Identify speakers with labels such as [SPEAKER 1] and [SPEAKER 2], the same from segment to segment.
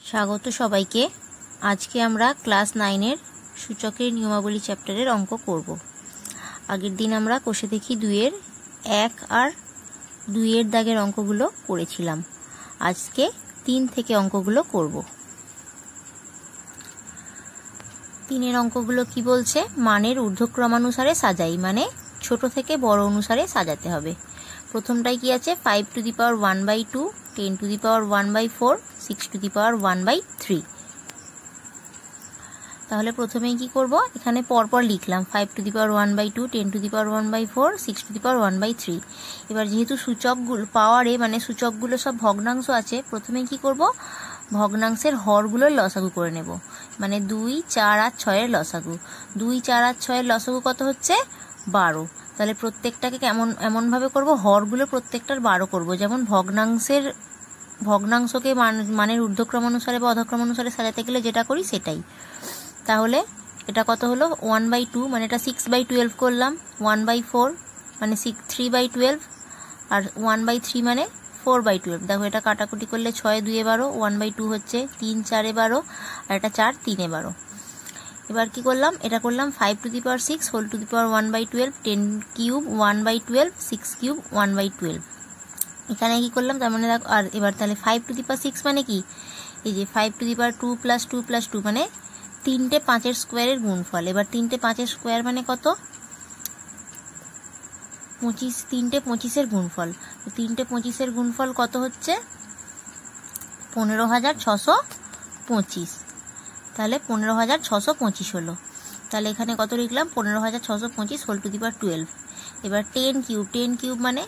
[SPEAKER 1] স্বাগত সবাইকে। আজকে আমরা ক্লাস 9-এর সূচকের নিয়মাবলী চ্যাপ্টারের অঙ্ক করব। আগের দিন আমরা কষে দেখি 2-এর 1 আর 2-এর দাগের অঙ্কগুলো করেছিলাম। আজকে 3 থেকে অঙ্কগুলো করব। 3-এর অঙ্কগুলো কি বলছে? মানের ঊর্ধ্বক্রমানুসারে সাজাই, মানে ছোট থেকে বড় অনুসারে সাজাতে হবে। প্রথমটাই কি আছে? 5 to the power 1/2, 10 to the power 1/4, 6 to the power 1/3। তাহলে প্রথমেই কি করব? এখানে পরপর লিখলাম 5 to the power 1/2, 10 to the power 1/4, 6 to the power 1/3। এবার যেহেতু সূচকগুলো পাওয়ারে মানে সূচকগুলো সব ভগ্নাংশ আছে, প্রথমে কি করব? ভগ্নাংশের হরগুলোর লসাগু করে নেব। মানে 2, 4 আর 6 এর লসাগু। 2, 4 আর 6 এর লসাগু কত হচ্ছে? 12। তাহলে প্রত্যেকটাকে এমনভাবে করব, হরগুলো প্রত্যেকটার 12 করব। যেমন ভগ্নাংশকে মানের ঊর্ধ্বক্রম অনুসারে বা অধক্রম অনুসারে সাজাতে গেলে যেটা করি সেটাই। তাহলে এটা কত হলো? 1/2, মানে এটা 6/12 করলাম। 1/4 মানে 3/12, আর 1/3 মানে 4/12। দেখো এটা কাটাকুটি করলে 6 2 12, 1/2 হচ্ছে 3 4 12, আর এটা 4 3 12। এবার কি করলাম? এটা করলাম 5 to the power 6 whole to the power 1/12, 10 cube 1/12, 6 cube 1/12। এখানে কি করলাম? তার মানে দেখো, আর এবার তাহলে 5 to the power 6 মানে কি? এই যে 5 to the power 2 + 2 + 2 মানে 3টে 5-এর স্কোয়ারের গুণফল। এবার 3টে 5-এর স্কোয়ার মানে কত? 25। 3টে 25-এর গুণফল। 3টে 25-এর গুণফল কত হচ্ছে? 15,625। তাহলে 15,625 হলো। তাহলে এখানে কত লিখলাম? 15,625 whole to the power 12। এবার 10 কিউব মানে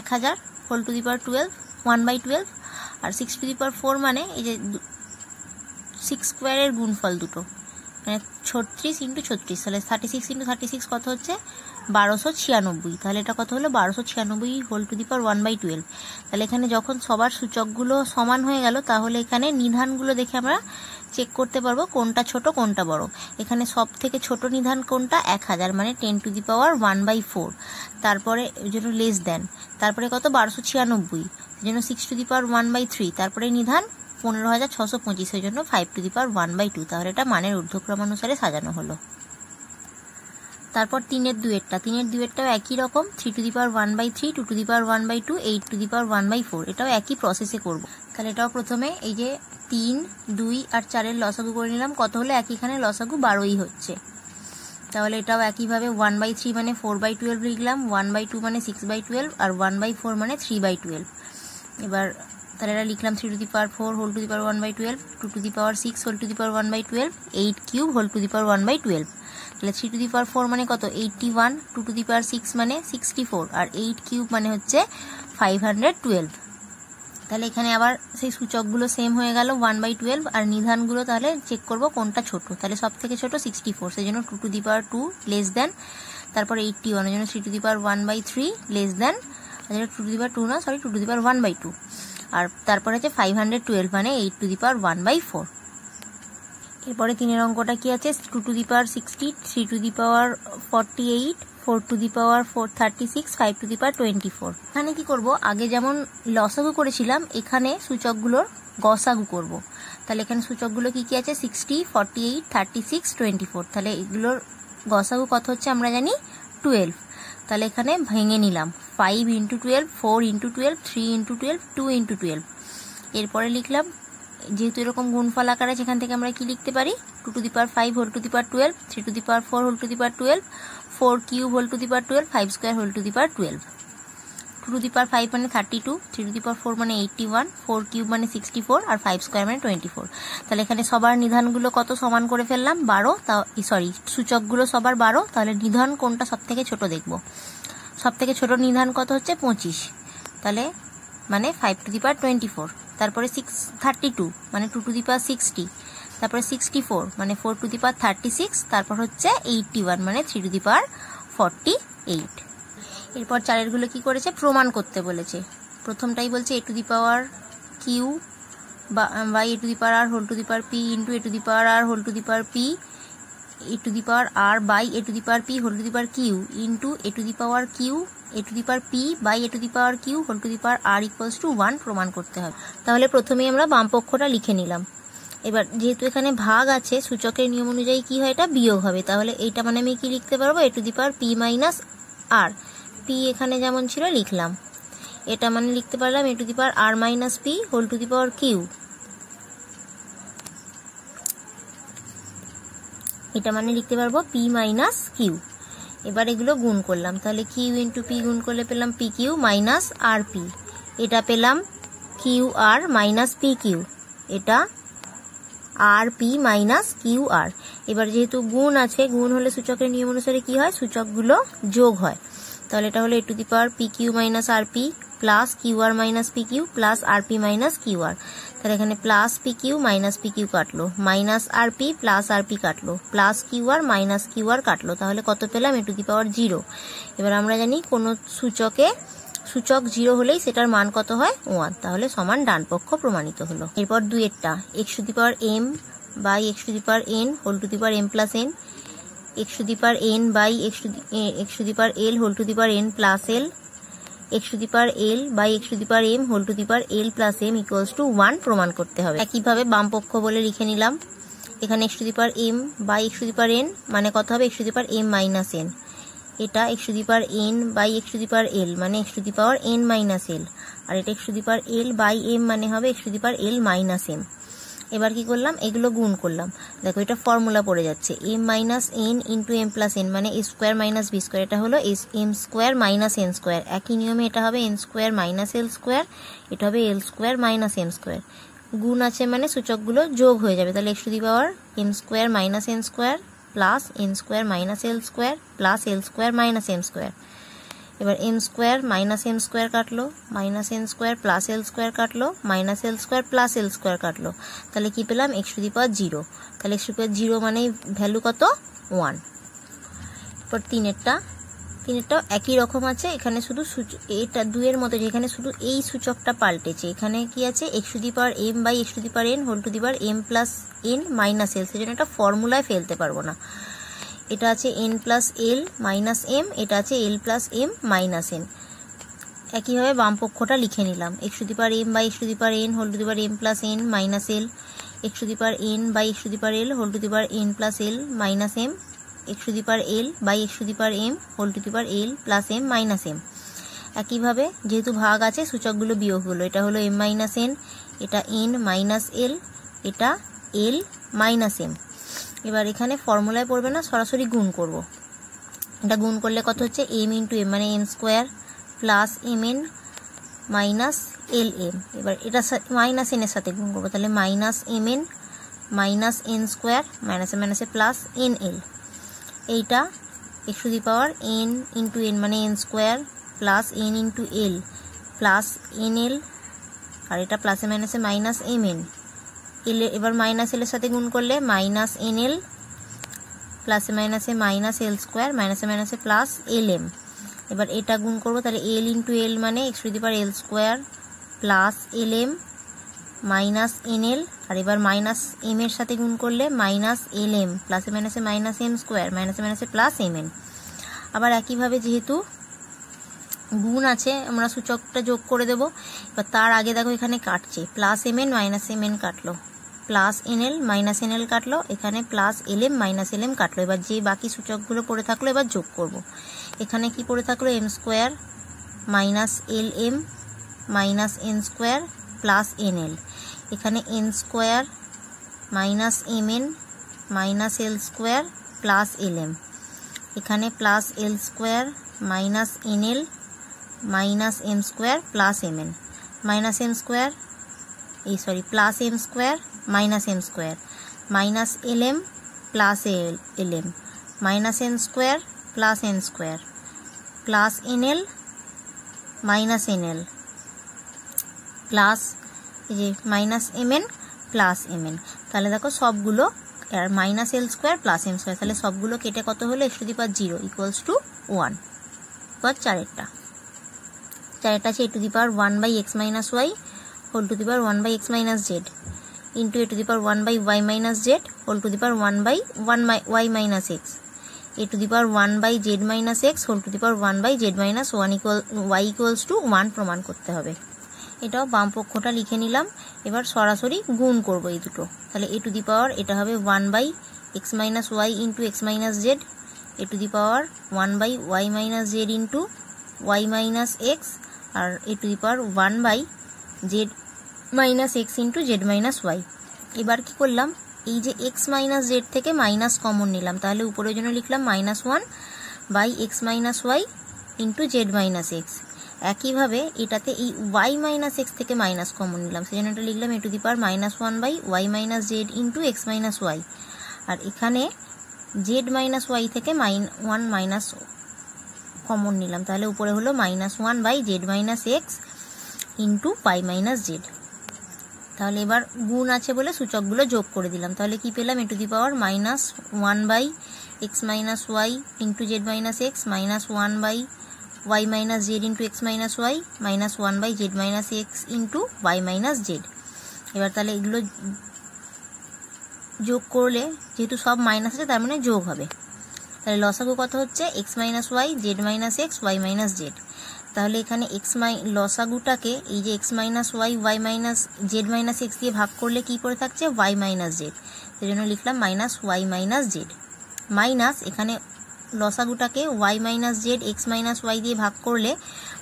[SPEAKER 1] 1000 whole to the power 12, 1/12। R 6 to the power 4 মানে এই যে 6 স্কোয়ারের গুণফল দুটো, মানে 36 × 36। তাহলে 36 × 36 কত হচ্ছে? 1296। তাহলে এটা কত হলো? 1296 whole to the power 1/12। তাহলে এখানে যখন সবার সূচকগুলো সমান হয়ে গেল, তাহলে এখানে নিধানগুলো দেখে আমরা চেক করতে পারবো কোনটা ছোট কোনটা বড়। এখানে সব থেকে ছোট নিধান কোনটা? 1000, মানে 10 to the power 1/4। তারপরে ওই জন্য লেস দেন, তারপরে কত? 1296, এই জন্য 6 to the power 1/3। তারপরে নিধান 15,625, এই জন্য 5 to the power 1/2। তাহলে এটা মানের ঊর্ধ্বক্রমানুসারে সাজানো হলো। তারপর 3-এর 2-এরটাও একই রকম। 3 to the power 1/3, 2 to the power 1/2, 8 to the power 1/4। এটাও একই প্রসেসে করব। তাহলে এটাও প্রথমে এই যে 3, 2 আর 4-এর লসাগু করে নিলাম। কত হলো? একইখানে লসাগু 12ই হচ্ছে। তাহলে এটাও একইভাবে 1/3 মানে 4/12 লিখলাম, 1/2 মানে 6/12, আর 1/4 মানে 3/12। এবার তাহলে এটা লিখলাম 3 to the power 4 whole to the power 1/12, 2 to the power 6 whole to the power 1/12, 8 cube whole to the power 1/12। তাহলে 3 to the power 4 মানে কত? 81, 2 to the power 6 মানে 64, আর 8 কিউব মানে হচ্ছে 512। তাহলে এখানে আবার সেই সূচকগুলো সেম হয়ে গেল 1/12, আর নিধানগুলো তাহলে চেক করব কোনটা ছোট। তাহলে সব থেকে ছোট 64, সেই জন্য 2 to the power 2 less than, তারপর 81, এর জন্য 3 to the power 1/3 less than, 2 to the power 2 না, সরি 2 to the power 1/2। আর তারপরে হচ্ছে 512, মানে 8 to the power 1/4। এরপরে 3-এর অঙ্কটা কি আছে? 2 to the power 60, 3 to the power 48, 4 to the power 36, 5 to the power 24। এখানে কি করব? আগে যেমন লসাগু করেছিলাম, এখানে সূচকগুলোর গসাগু করব। তাহলে এখানে সূচকগুলো কি কি আছে? 60, 48, 36, 24। তাহলে এগুলোর গসাগু কত হচ্ছে আমরা জানি? 12। তাহলে এখানে ভেঙে নিলাম 5 × 12, 4 × 12, 3 × 12, 2 × 12। এরপরে লিখলাম, যেহেতু এরকম গুণফল আকার আছে, এখান থেকে আমরা কি লিখতে পারি? 2 to the power 5 whole to the power 12, 3 to the power 4 whole to the power 12, 4 cube whole to the power 12, 5 square whole to the power 12। 2 to the power 5 মানে 32, 3 to the power 4 মানে 81, 4 কিউব মানে 64, আর 5 square মানে 24। তাহলে এখানে সবার নিধানগুলো কত সমান করে ফেললাম? 12। সূচকগুলো সবার 12। তাহলে নিধান কোনটা সব থেকে ছোট দেখব। সব থেকে ছোট নিধান কত হচ্ছে? 25। তাহলে মানে 5 to the power 24। তারপরে 32 মানে 2 to the power 60, তারপরে 64 মানে 4 to the power 36, তারপর হচ্ছে 81 মানে 3 to the power 48। এরপর 4-এর গুলো কি করেছে? প্রমাণ করতে বলেছে। প্রথমটাই বলছে a to the power q by a to the power r whole to the power p into a to the power r whole to the power p, a to the power r by a to the power p whole to the power q into a to the power q, a to the power p by a to the power q whole to the power r equals to 1 প্রমাণ করতে হবে। তাহলে প্রথমেই আমরা বাম পক্ষটা লিখে নিলাম। এবার যেহেতু এখানে ভাগ আছে, সূচকের নিয়ম অনুযায়ী কি হয়, এটা বিয়োগ হবে। তাহলে এইটা মানে আমি কি লিখতে পারবো, A to the power P minus R. P এখানে যেমন ছিল লিখলাম, এটা মানে লিখতে পারলাম A to the power R minus P whole to the power Q. এটা মানে লিখতে পারবো পি মাইনাস কিউ। এবার এগুলো গুণ করলাম, তাহলে কিউ ইন্টু পি গুণ করলে পেলাম P Q minus R P. এটা পেলাম Q R minus P Q, এটা আর পি মাইনাস কিউ আর। এবার যেহেতু গুণ আছে, গুণ হলে সূচকের নিয়ম অনুসারে কি হয়, সূচকগুলো যোগ হয়। তাহলে এটা হলো A to the power P Q minus R P plus Q R minus P Q plus R P minus Q R. তাহলে এখানে plus P Q minus P Q কাটলো, minus R P plus R P কাটলো, plus Q R minus Q R কাটলো। তাহলে কত পেলাম, A to the power 0। এবার আমরা জানি কোনো সূচক 0 হলেই সেটার মান কত হয়, 1। তাহলে সমান ডান পক্ষ প্রমাণিত হলো। এরপর 2-এরটা, X to the power M by x to the power N whole to the power M plus N, X to the power N by x to the power L whole to the power N plus L, X to the power L by x to the power M whole to the power L plus M equals to 1 প্রমাণ করতে হবে। একইভাবে বাম পক্ষ বলে লিখে নিলাম, এখানে X to the power M by x to the power N মানে কত হবে, X to the power M minus N. এটা X to the power N by x to the power L মানে X to the power N minus L, আর এটা X to the power L by M মানে হবে X to the power L minus M. এবার কি করলাম, এগুলো গুণ করলাম। দেখো এটা ফর্মুলা পড়ে যাচ্ছে, m minus n into m plus n মানে a square minus b square, এটা হলো m square minus N square. একই নিয়মে এটা হবে এন স্কোয়ার মাইনাস এল স্কোয়ার, এটা হবে l square minus M square. গুণ আছে মানে সূচকগুলো যোগ হয়ে যাবে। তাহলে x to the power m square minus N square plus N square minus L square plus L square minus M square. এবার M square minus M square কাটলো, মাইনাস এন স্কোয়ার প্লাস এল স্কোয়ার কাটলো, minus এল square plus এল square কাটলো। তাহলে কি পেলাম, x to the power 0। তাহলে x to the power 0 মানে value কত, 1। এরপর 3-এরটাও একই রকম আছে, এখানে শুধু এটা 2-এর মতো, যেখানে শুধু এই সূচকটা পাল্টেছে। এখানে কি আছে, X to the power M by x to the power N whole to the power M plus N minus L, সেজন্য এটা ফর্মুলায় ফেলতে পারবো না। এটা আছে এন প্লাস এল মাইনাস এম, এটা আছে L plus M minus N. একইভাবে বাম পক্ষটা লিখে নিলাম, X to the power M by x to the power N whole to the power M plus N minus L, X to the power N by x to the power L whole to the power N plus L minus m, x to the power L by x to the power M whole to the power L plus M minus m. একইভাবে যেহেতু ভাগ আছে, সূচকগুলো বিয়োগ হলো, এটা হলো m minus N, এটা এন মাইনাস এল, এটা এল মাইনাস এম। এবার এখানে ফর্মুলায় পড়বে না, সরাসরি গুণ করব। এটা গুণ করলে কত হচ্ছে, এম ইন্টু এম মানে N square plus M N minus L M. এবার এটা মাইনাস এন এর সাথে গুণ করবো, তাহলে minus M N minus N square মাইনাসে মাইনাসে প্লাস এন এল। এইটা X to the power N into N মানে N square plus N into L plus N L, আর এটা প্লাসে মাইনাসে মাইনাস এম এন এল। এবার মাইনাস এল এর সাথে গুণ করলে মাইনাস এন এল প্লাসে মাইনাসে মাইনাস এল স্কোয়ার মাইনাসে মাইনাসে প্লাস এল এম। এবার এটা গুণ করবো, তাহলে এল ইন্টু এল মানে X to the power L square plus L M minus N L, আর এবার মাইনাস এম এর সাথে গুণ করলে মাইনাস এল এম প্লাসে মাইনাসে মাইনাস এম স্কোয়ার মাইনাসে মাইনাসে প্লাস এম এন। আবার একইভাবে যেহেতু গুণ আছে, আমরা সূচকটা যোগ করে দেবো। এবার তার আগে দেখো এখানে কাটছে, plus M N minus M N কাটলো, plus N L minus N L কাটলো, এখানে plus L M minus L M কাটলো। এবার যে বাকি সূচকগুলো পড়ে থাকলো এবার যোগ করব। এখানে কি পড়ে থাকলো, M square minus L M minus N square plus N L, এখানে N square minus M N minus এল স্কোয়ার প্লাস এল এম, এখানে প্লাস এল square minus N L minus M square plus M N, minus M square plus M square minus M square minus L M plus L M minus N square plus N square plus N L minus N L plus এই যে minus M N plus M N. তাহলে দেখো সবগুলো, আর minus এল square plus M square, তাহলে সবগুলো কেটে কত হলো, X to the power 0 equals to 1। এবার 4-এরটা আছে A to the power 1 by X minus Y whole to the power 1 by X minus Z into A to the power 1 by Y minus Z whole to the power 1 by Y minus X, A to the power 1 by z minus x whole to the power 1 by z minus y equals to 1 প্রমাণ করতে হবে। এটাও বাম পক্ষটা লিখে নিলাম। এবার সরাসরি গুণ করব এই দুটো, তাহলে এ টু দি পাওয়ার এটা হবে 1/x minus Y into x minus z, a to the power 1/y minus Z into Y minus x, আর a to the power 1/z minus x into Z minus y. এবার কি করলাম, এই যে x minus z থেকে minus common নিলাম, তাহলে উপরের জন্য লিখলাম -1/x minus Y into Z minus x. একইভাবে এটাতে এই ওয়াই মাইনাস এক্স থেকে মাইনাস কমন নিলাম, সেজন্য এটা লিখলাম এ to the power -1/y minus Z into x minus Y. আর এখানে জেড মাইনাস ওয়াই থেকে 1 মাইনাস কমন নিলাম, তাহলে উপরে হলো -1/z minus x into Y minus z. তাহলে এবার গুণ আছে বলে সূচকগুলো যোগ করে দিলাম, তাহলে কি পেলাম, A to the power -1/x minus Y into Z minus X -1/y minus Z into x minus Y -1/z minus x into Y minus Z. এবার তাহলে এগুলো যোগ করলে যেহেতু সব মাইনাস আছে তার মানে যোগ হবে, তাহলে লসাগু কত হচ্ছে x minus y z minus x y minus z. তাহলে এখানে লসাগুটাকে এই যে x minus y y minus Z minus x দিয়ে ভাগ করলে কি পড়ে থাকছে, ওয়াই মাইনাস জেড, সেই জন্য লিখলাম -y মাইনাস জেড, মাইনাস এখানে লসাগুটাকে Y minus Z X minus Y দিয়ে ভাগ করলে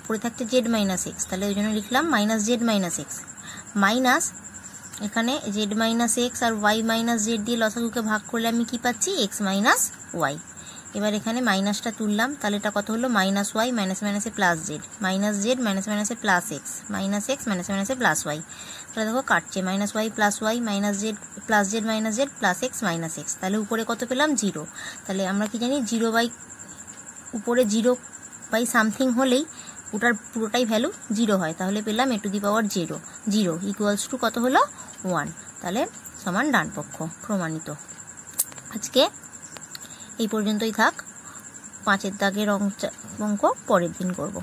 [SPEAKER 1] পড়ে থাকছে জেড মাইনাস এক্স, তাহলে ওই জন্য লিখলাম -z মাইনাস এক্স, মাইনাস এখানে জেড মাইনাস এক্স আর ওয়াই মাইনাস জেড দিয়ে লসাগুকে ভাগ করলে আমি কি পাচ্ছি, এক্স মাইনাস ওয়াই। এবার এখানে মাইনাসটা তুললাম, তাহলে এটা কত হলো, -y মাইনাস মাইনাসে plus Z, minus Z minus মাইনাসে plus X, minus X minus মাইনাসে প্লাস ওয়াই। তাহলে দেখো কাটছে, -y plus Y minus Z plus Z minus Z plus X minus X, তাহলে উপরে কত পেলাম, 0। তাহলে আমরা কি জানি উপরে 0 সামথিং হলেই ওটার পুরোটাই ভ্যালু 0 হয়, তাহলে পেলাম A to the power 0 equals to কত হলো 1, তাহলে সমান ডান পক্ষ প্রমাণিত। আজকে এই পর্যন্তই থাক, 5 দাগের অঙ্ক পরের দিন করব।